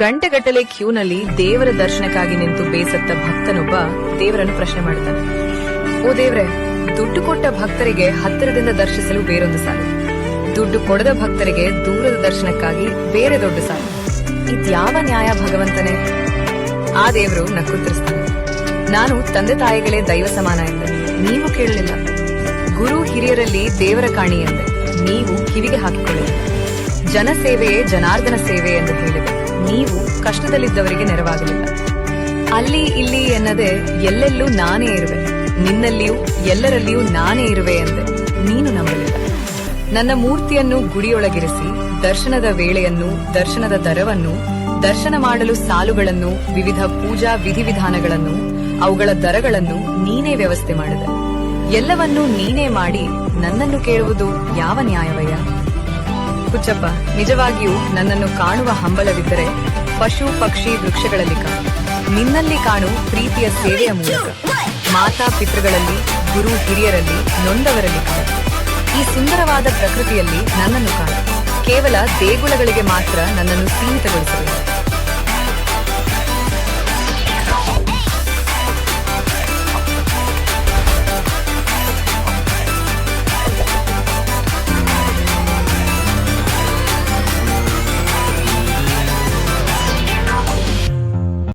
ಗಂಟೆಗಟ್ಟಲೆ ಕ್ಯೂನಲ್ಲಿ ದೇವರ ದರ್ಶನಕ್ಕಾಗಿ ನಿಂತು ಬೇಸತ್ತ ಭಕ್ತನೊಬ್ಬ ದೇವರನ್ನು ಪ್ರಶ್ನೆ ಮಾಡುತ್ತಾನೆ. ಓ ದೇವ್ರೆ, ದುಡ್ಡು ಕೊಟ್ಟ ಭಕ್ತರಿಗೆ ಹತ್ತಿರದಿಂದ ದರ್ಶಿಸಲು ಬೇರೊಂದು ಸಾಲು, ದುಡ್ಡು ಕೊಡದ ಭಕ್ತರಿಗೆ ದೂರದ ದರ್ಶನಕ್ಕಾಗಿ ಬೇರೆ ದೊಡ್ಡ ಸಾಲು. ಇದ್ಯಾವ ನ್ಯಾಯ ಭಗವಂತನೇ? ಆ ದೇವರು ನಕ್ಕುತ್ತರಿಸ್ತಾನೆ. ನಾನು ತಂದೆ ತಾಯಿಗಳೇ ದೈವ ಸಮಾನ ಎಂದೆ, ನೀವು ಕೇಳಲಿಲ್ಲ. ಗುರು ಹಿರಿಯರಲ್ಲಿ ದೇವರ ಕಾಣಿ ಎಂದೆ, ನೀವು ಕಿವಿಗೆ ಹಾಕಿಕೊಳ್ಳಿಲ್ಲ. ಜನಸೇವೆಯೇ ಜನಾರ್ದನ ಸೇವೆ ಎಂದು ಹೇಳಿದೆ, ನೀವು ಕಷ್ಟದಲ್ಲಿದ್ದವರಿಗೆ ನೆರವಾಗಲಿಲ್ಲ. ಅಲ್ಲಿ ಇಲ್ಲಿ ಎನ್ನದೆ ಎಲ್ಲೆಲ್ಲೂ ನಾನೇ ಇರುವೆ, ನಿನ್ನಲ್ಲಿಯೂ ಎಲ್ಲರಲ್ಲಿಯೂ ನಾನೇ ಇರುವೆ ಎಂದೆ, ನೀನು ನಂಬಲಿಲ್ಲ. ನನ್ನ ಮೂರ್ತಿಯನ್ನು ಗುಡಿಯೊಳಗಿರಿಸಿ ದರ್ಶನದ ವೇಳೆಯನ್ನು, ದರ್ಶನದ ದರವನ್ನು, ದರ್ಶನ ಮಾಡಲು ಸಾಲುಗಳನ್ನು, ವಿವಿಧ ಪೂಜಾ ವಿಧಿವಿಧಾನಗಳನ್ನು, ಅವುಗಳ ದರಗಳನ್ನು ನೀನೇ ವ್ಯವಸ್ಥೆ ಮಾಡಿದೆ. ಎಲ್ಲವನ್ನೂ ನೀನೇ ಮಾಡಿ ನನ್ನನ್ನು ಕೇಳುವುದು ಯಾವ ನ್ಯಾಯವಯ್ಯ? ಹುಚ್ಚಪ್ಪ, ನಿಜವಾಗಿಯೂ ನನ್ನನ್ನು ಕಾಣುವ ಹಂಬಲವಿದ್ದರೆ ಪಶು ಪಕ್ಷಿ ವೃಕ್ಷಗಳಲ್ಲಿ ಕಾಣು, ನಿನ್ನಲ್ಲಿ ಕಾಣು ಪ್ರೀತಿಯ ಸೇವೆಯ ಮೂಲಕ. ಮಾತಾ ಪಿತೃಗಳಲ್ಲಿ, ಗುರು ಹಿರಿಯರಲ್ಲಿ, ನೊಂದವರಲ್ಲಿ ಕಾಣು. ಈ ಸುಂದರವಾದ ಪ್ರಕೃತಿಯಲ್ಲಿ ನನ್ನನ್ನು ಕಾಣು. ಕೇವಲ ದೇಗುಲಗಳಿಗೆ ಮಾತ್ರ ನನ್ನನ್ನು ಸೀಮಿತಗೊಳಿಸಬೇಕು.